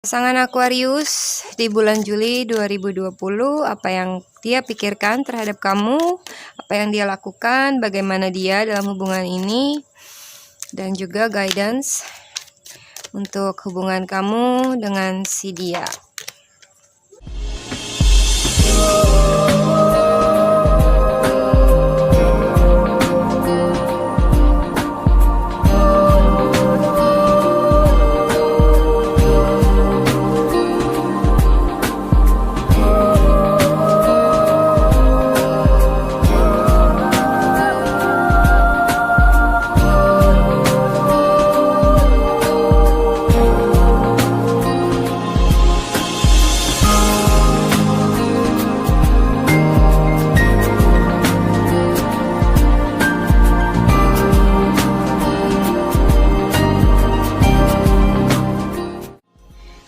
Pasangan Aquarius di bulan Juli 2020, apa yang dia pikirkan terhadap kamu, apa yang dia lakukan, bagaimana dia dalam hubungan ini, dan juga guidance untuk hubungan kamu dengan si dia.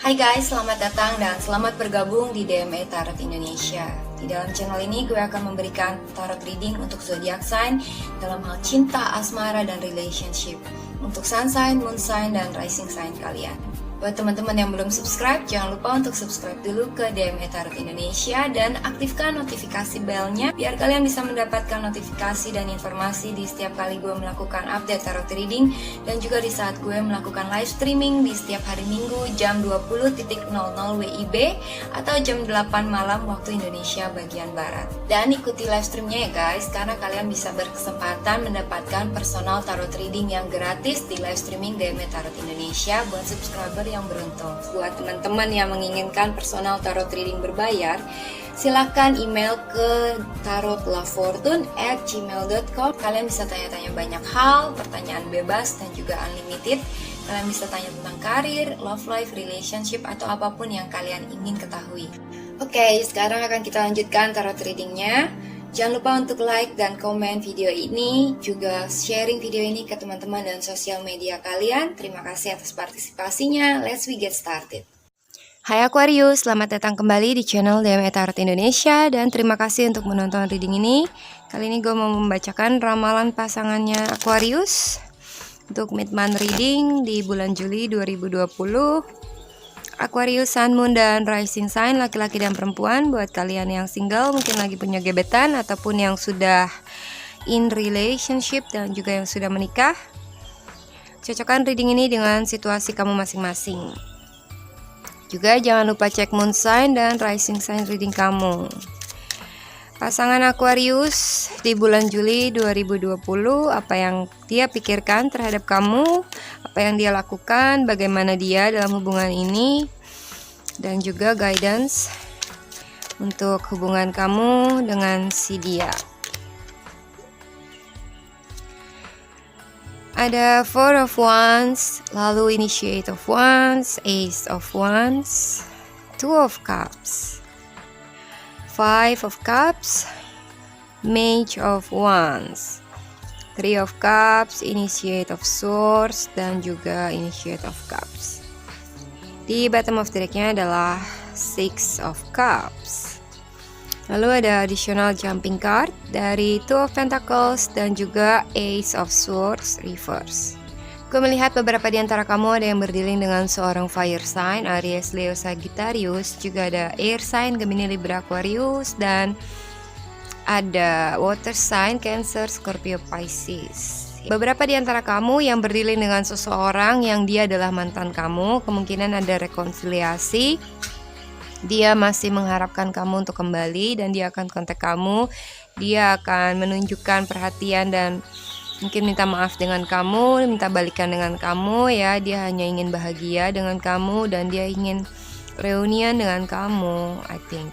Hai guys, selamat datang dan selamat bergabung di DME Tarot Indonesia. Di dalam channel ini gue akan memberikan tarot reading untuk zodiac sign dalam hal cinta, asmara, dan relationship. Untuk sun sign, moon sign, dan rising sign kalian. Buat teman-teman yang belum subscribe, jangan lupa untuk subscribe dulu ke DME Tarot Indonesia dan aktifkan notifikasi bellnya biar kalian bisa mendapatkan notifikasi dan informasi di setiap kali gue melakukan update tarot reading dan juga di saat gue melakukan live streaming di setiap hari Minggu jam 20.00 WIB atau jam 8 malam waktu Indonesia bagian Barat. Dan ikuti live streamnya ya guys, karena kalian bisa berkesempatan mendapatkan personal tarot reading yang gratis di live streaming DME Tarot Indonesia buat subscriber yang beruntung. Buat teman-teman yang menginginkan personal tarot reading berbayar, silahkan email ke tarotlafortune@gmail.com. Kalian bisa tanya-tanya banyak hal, pertanyaan bebas dan juga unlimited. Kalian bisa tanya tentang karir, love life, relationship, atau apapun yang kalian ingin ketahui. Oke, sekarang akan kita lanjutkan tarot readingnya. Jangan lupa untuk like dan komen video ini, juga sharing video ini ke teman-teman dan sosial media kalian. Terima kasih atas partisipasinya. Let's we get started. Hai Aquarius, selamat datang kembali di channel DME Tarot Indonesia dan terima kasih untuk menonton reading ini. Kali ini gue mau membacakan ramalan pasangannya Aquarius untuk mid-month reading di bulan Juli 2020. Aquarius, Sun, Moon, dan Rising Sign, laki-laki dan perempuan. Buat kalian yang single, mungkin lagi punya gebetan, ataupun yang sudah in relationship dan juga yang sudah menikah, cocokkan reading ini dengan situasi kamu masing-masing. Juga jangan lupa cek Moon Sign dan Rising Sign reading kamu. Pasangan Aquarius di bulan Juli 2020, apa yang dia pikirkan terhadap kamu, apa yang dia lakukan, bagaimana dia dalam hubungan ini, dan juga guidance untuk hubungan kamu dengan si dia. Ada Four of Wands, lalu Initiate of Wands, Ace of Wands, Two of Cups, Five of Cups, Mage of Wands, Three of Cups, Initiate of Swords, dan juga Initiate of Cups. Di bottom of the deck-nya adalah Six of Cups. Lalu ada additional jumping card dari Two of Pentacles dan juga Ace of Swords reverse. Gue melihat beberapa di antara kamu ada yang berdealing dengan seorang fire sign, Aries, Leo, Sagittarius, juga ada air sign, Gemini, Libra, Aquarius, dan ada water sign, Cancer, Scorpio, Pisces. Beberapa di antara kamu yang berdealing dengan seseorang yang dia adalah mantan kamu, kemungkinan ada rekonsiliasi. Dia masih mengharapkan kamu untuk kembali dan dia akan kontak kamu. Dia akan menunjukkan perhatian dan mungkin minta maaf dengan kamu, minta balikan dengan kamu ya. Dia hanya ingin bahagia dengan kamu dan dia ingin reunian dengan kamu, I think.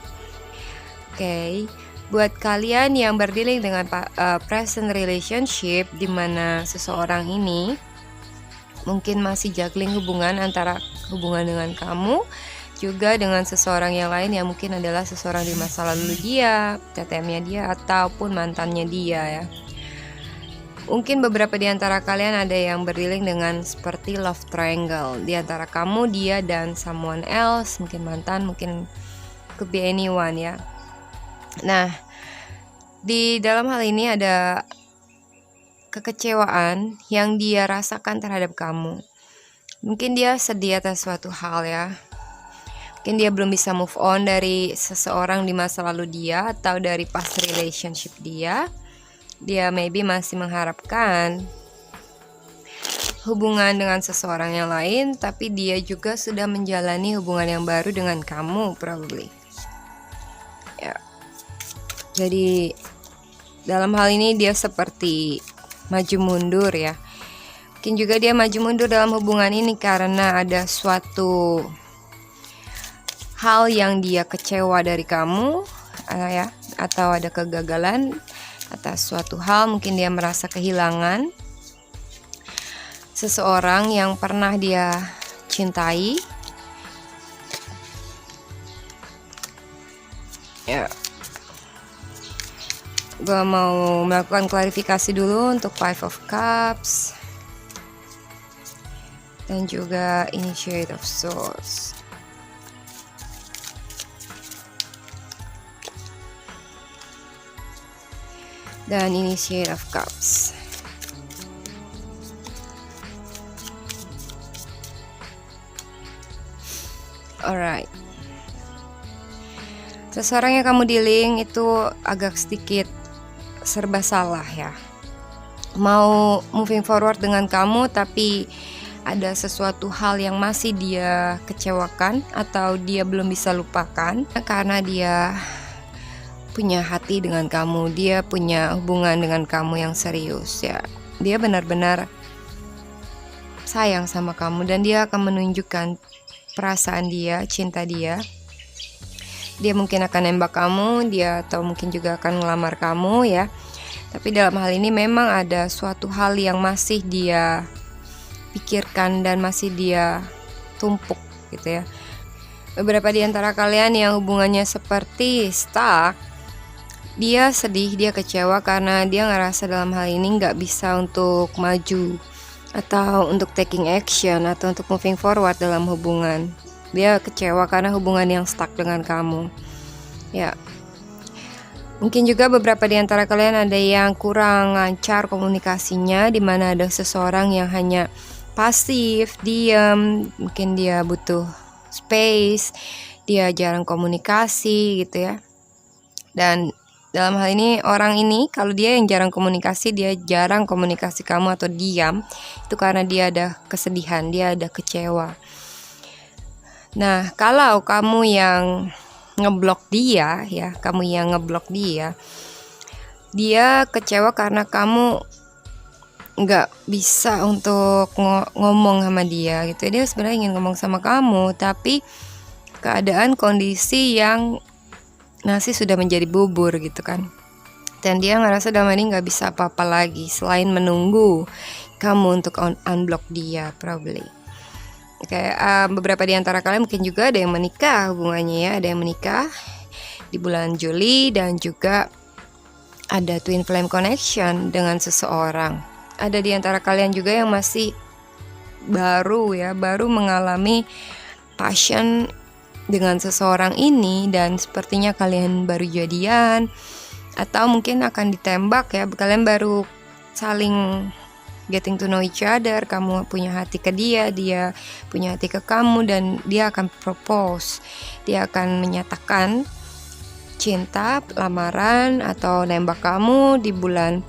Oke. Buat kalian yang berdealing dengan present relationship, di mana seseorang ini mungkin masih juggling hubungan antara hubungan dengan kamu juga dengan seseorang yang lain yang mungkin adalah seseorang di masa lalu dia, TTM-nya dia, ataupun mantannya dia ya. Mungkin beberapa di antara kalian ada yang berdealing dengan seperti love triangle di antara kamu, dia, dan someone else, mungkin mantan, mungkin could be anyone ya. Nah, di dalam hal ini ada kekecewaan yang dia rasakan terhadap kamu. Mungkin dia sedih atas suatu hal ya. Mungkin dia belum bisa move on dari seseorang di masa lalu dia atau dari past relationship dia. Dia maybe masih mengharapkan hubungan dengan seseorang yang lain, tapi dia juga sudah menjalani hubungan yang baru dengan kamu probably. Ya. Jadi dalam hal ini dia seperti maju mundur ya. Mungkin juga dia maju mundur dalam hubungan ini karena ada suatu hal yang dia kecewa dari kamu ya, atau ada kegagalan atas suatu hal. Mungkin dia merasa kehilangan seseorang yang pernah dia cintai ya. Gue mau melakukan klarifikasi dulu untuk Five of Cups dan juga Initiate of Swords. Dan Initiate of Cups. Alright. Seseorang yang kamu dealing itu agak sedikit serba salah ya. Mau moving forward dengan kamu, tapi ada sesuatu hal yang masih dia kecewakan atau dia belum bisa lupakan karena dia punya hati dengan kamu, dia punya hubungan dengan kamu yang serius ya. Dia benar-benar sayang sama kamu dan dia akan menunjukkan perasaan dia, cinta dia. Dia mungkin akan nembak kamu, dia atau mungkin juga akan ngelamar kamu ya. Tapi dalam hal ini memang ada suatu hal yang masih dia pikirkan dan masih dia tumpuk gitu ya. Beberapa di antara kalian yang hubungannya seperti stuck, dia sedih, dia kecewa karena dia ngerasa dalam hal ini nggak bisa untuk maju atau untuk taking action atau untuk moving forward dalam hubungan. Dia kecewa karena hubungan yang stuck dengan kamu ya. Mungkin juga beberapa di antara kalian ada yang kurang lancar komunikasinya, dimana ada seseorang yang hanya pasif, diam, mungkin dia butuh space, dia jarang komunikasi gitu ya. Dan dalam hal ini orang ini, kalau dia yang jarang komunikasi, dia jarang komunikasi kamu atau diam, itu karena dia ada kesedihan, dia ada kecewa. Nah, kalau kamu yang ngeblok dia ya, dia kecewa karena kamu nggak bisa untuk ngomong sama dia gitu. Dia sebenarnya ingin ngomong sama kamu, tapi keadaan kondisi yang nasi sudah menjadi bubur gitu kan. Dan dia ngerasa dalam ini nggak bisa apa-apa lagi selain menunggu kamu untuk unblock dia probably. Beberapa di antara kalian mungkin juga ada yang menikah hubungannya ya, ada yang menikah di bulan Juli dan juga ada twin flame connection dengan seseorang. Ada di antara kalian juga yang masih baru mengalami passion dengan seseorang ini dan sepertinya kalian baru jadian atau mungkin akan ditembak ya. Kalian baru saling getting to know each other, kamu punya hati ke dia, dia punya hati ke kamu, dan dia akan propose, dia akan menyatakan cinta, lamaran atau nembak kamu di bulan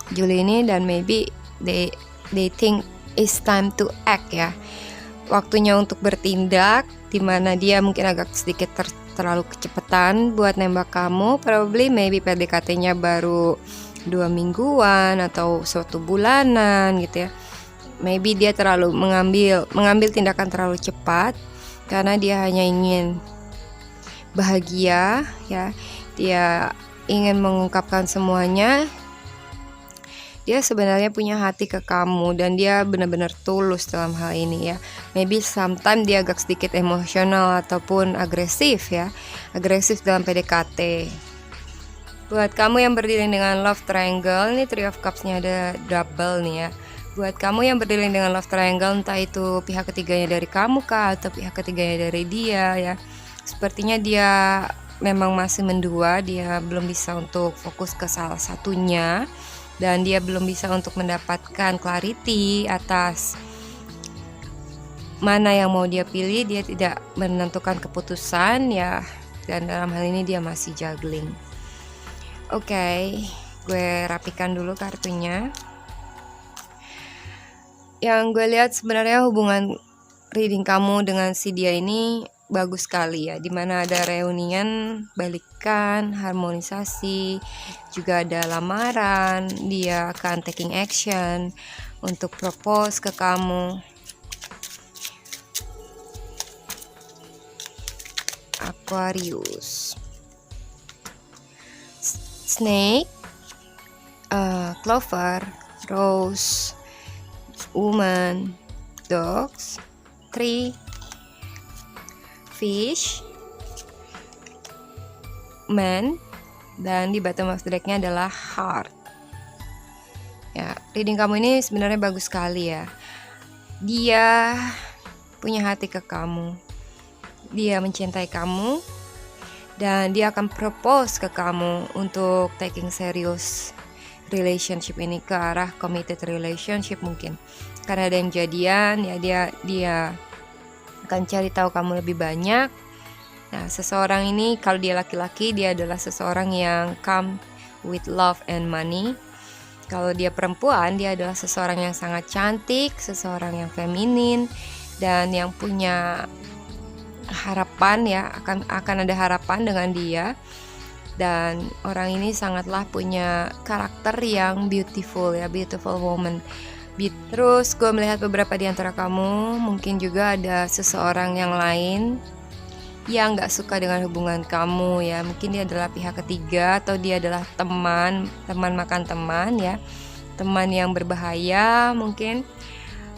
Juli ini. Dan maybe they think it's time to act ya, waktunya untuk bertindak, dimana dia mungkin agak sedikit terlalu kecepatan buat nembak kamu. Probably maybe PDKT-nya baru 2 mingguan atau 1 bulanan gitu ya. Maybe dia terlalu mengambil tindakan terlalu cepat karena dia hanya ingin bahagia ya. Dia ingin mengungkapkan semuanya. Dia sebenarnya punya hati ke kamu dan dia benar-benar tulus dalam hal ini ya. Maybe sometimes dia agak sedikit emosional ataupun agresif ya. Agresif dalam PDKT. Buat kamu yang berdiri dengan love triangle, ini Three of Cups-nya ada double nih ya. Buat kamu yang berdiri dengan love triangle, entah itu pihak ketiganya dari kamu kah atau pihak ketiganya dari dia ya. Sepertinya dia memang masih mendua, dia belum bisa untuk fokus ke salah satunya. Dan dia belum bisa untuk mendapatkan clarity atas mana yang mau dia pilih, dia tidak menentukan keputusan ya, dan dalam hal ini dia masih juggling. Oke, gue rapikan dulu kartunya. Yang gue lihat sebenarnya hubungan reading kamu dengan si dia ini bagus sekali ya, dimana ada reunian, balikan, harmonisasi, juga ada lamaran, dia akan taking action untuk propose ke kamu. Aquarius, snake, clover, rose, woman, dogs, tree, fish, man, dan di bottom of the decknya adalah heart. Ya, reading kamu ini sebenarnya bagus sekali ya. Dia punya hati ke kamu, dia mencintai kamu, dan dia akan propose ke kamu untuk taking serious relationship ini ke arah committed relationship mungkin. Karena ada yang jadian ya, dia akan cari tahu kamu lebih banyak. Nah, seseorang ini kalau dia laki-laki, dia adalah seseorang yang come with love and money. Kalau dia perempuan, dia adalah seseorang yang sangat cantik, seseorang yang feminin, dan yang punya harapan ya, akan ada harapan dengan dia. Dan orang ini sangatlah punya karakter yang beautiful ya, beautiful woman. Terus gue melihat beberapa di antara kamu mungkin juga ada seseorang yang lain yang gak suka dengan hubungan kamu ya. Mungkin dia adalah pihak ketiga, atau dia adalah teman makan teman ya, teman yang berbahaya. Mungkin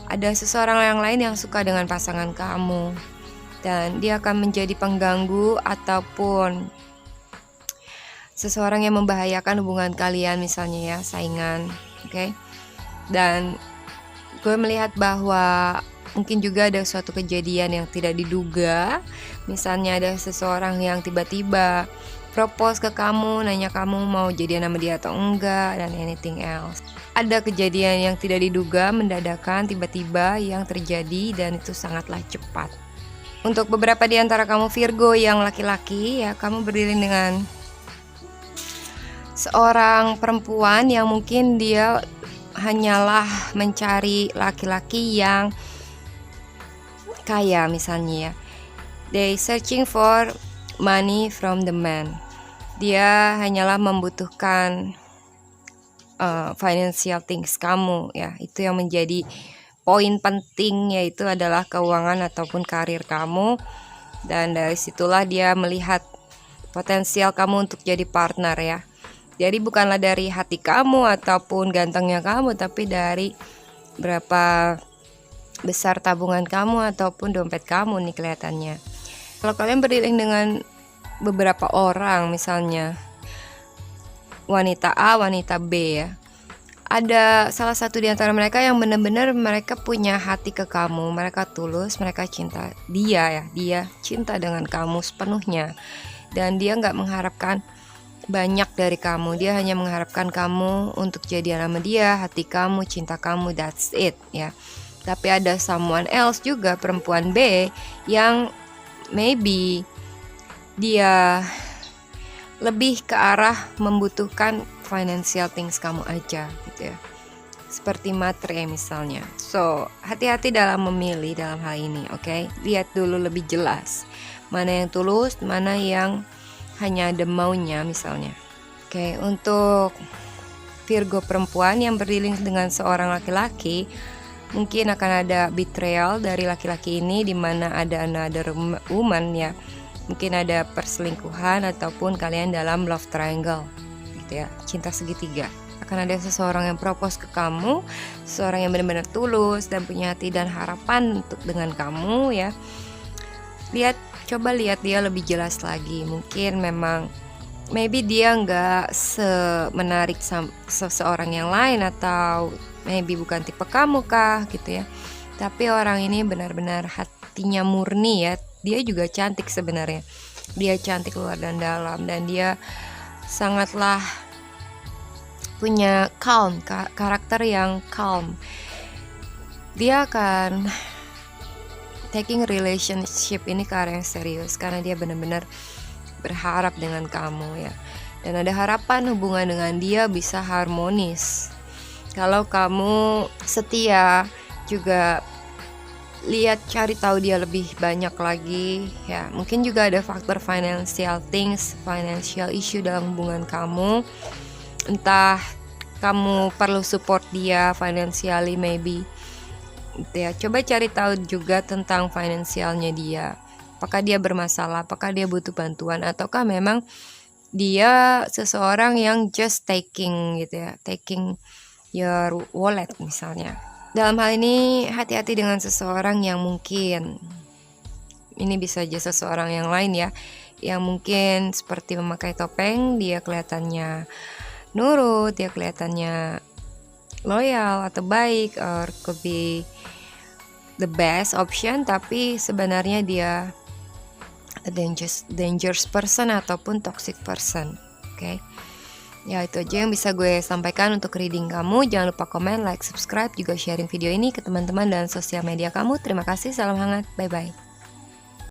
ada seseorang yang lain yang suka dengan pasangan kamu, dan dia akan menjadi pengganggu ataupun seseorang yang membahayakan hubungan kalian, misalnya ya, saingan. Oke. Dan gue melihat bahwa mungkin juga ada suatu kejadian yang tidak diduga. Misalnya ada seseorang yang tiba-tiba propose ke kamu, nanya kamu mau jadian sama dia atau enggak, dan anything else. Ada kejadian yang tidak diduga, mendadakan, tiba-tiba yang terjadi, dan itu sangatlah cepat. Untuk beberapa di antara kamu Virgo yang laki-laki ya, kamu berdiri dengan seorang perempuan yang mungkin dia hanyalah mencari laki-laki yang kaya misalnya ya. They searching for money from the man. Dia hanyalah membutuhkan financial things kamu ya. Itu yang menjadi poin penting, yaitu adalah keuangan ataupun karir kamu. Dan dari situlah dia melihat potensial kamu untuk jadi partner ya. Jadi bukanlah dari hati kamu ataupun gantengnya kamu, tapi dari berapa besar tabungan kamu ataupun dompet kamu nih kelihatannya. Kalau kalian beriring dengan beberapa orang, misalnya wanita A, wanita B ya, ada salah satu di antara mereka yang benar-benar mereka punya hati ke kamu, mereka tulus, mereka cinta dia cinta dengan kamu sepenuhnya, dan dia nggak mengharapkan banyak dari kamu. Dia hanya mengharapkan kamu untuk jadian sama dia, hati kamu, cinta kamu, that's it ya. Tapi ada someone else juga, perempuan B, yang maybe dia lebih ke arah membutuhkan financial things kamu aja gitu ya, seperti matre misalnya. So hati-hati dalam memilih dalam hal ini, oke? Lihat dulu lebih jelas mana yang tulus, mana yang hanya ada maunya misalnya. Oke, untuk Virgo perempuan yang berdiri dengan seorang laki-laki, mungkin akan ada betrayal dari laki-laki ini, dimana ada another woman ya. Mungkin ada perselingkuhan ataupun kalian dalam love triangle gitu ya, cinta segitiga. Akan ada seseorang yang propose ke kamu, seseorang yang benar-benar tulus dan punya hati dan harapan untuk dengan kamu ya. Coba lihat dia lebih jelas lagi. Mungkin memang maybe dia nggak semenarik seseorang yang lain, atau maybe bukan tipe kamu kah gitu ya. Tapi orang ini benar-benar hatinya murni ya. Dia juga cantik sebenarnya. Dia cantik luar dan dalam, dan dia sangatlah punya calm, karakter yang calm. Dia akan taking relationship ini ke arah yang serius, karena dia benar-benar berharap dengan kamu ya. Dan ada harapan hubungan dengan dia bisa harmonis. Kalau kamu setia, juga lihat cari tahu dia lebih banyak lagi ya. Mungkin juga ada faktor financial issue dalam hubungan kamu. Entah kamu perlu support dia financially maybe gitu ya. Coba cari tahu juga tentang finansialnya dia. Apakah dia bermasalah, apakah dia butuh bantuan, ataukah memang dia seseorang yang just taking gitu ya, taking your wallet misalnya. Dalam hal ini hati-hati dengan seseorang yang mungkin, ini bisa aja seseorang yang lain ya, yang mungkin seperti memakai topeng, dia kelihatannya nurut, dia kelihatannya loyal atau baik, or could be the best option, tapi sebenarnya dia a dangerous person ataupun toxic person. Oke. Ya, itu aja yang bisa gue sampaikan untuk reading kamu. Jangan lupa komen, like, subscribe, juga sharing video ini ke teman-teman dan sosial media kamu. Terima kasih, salam hangat, bye-bye.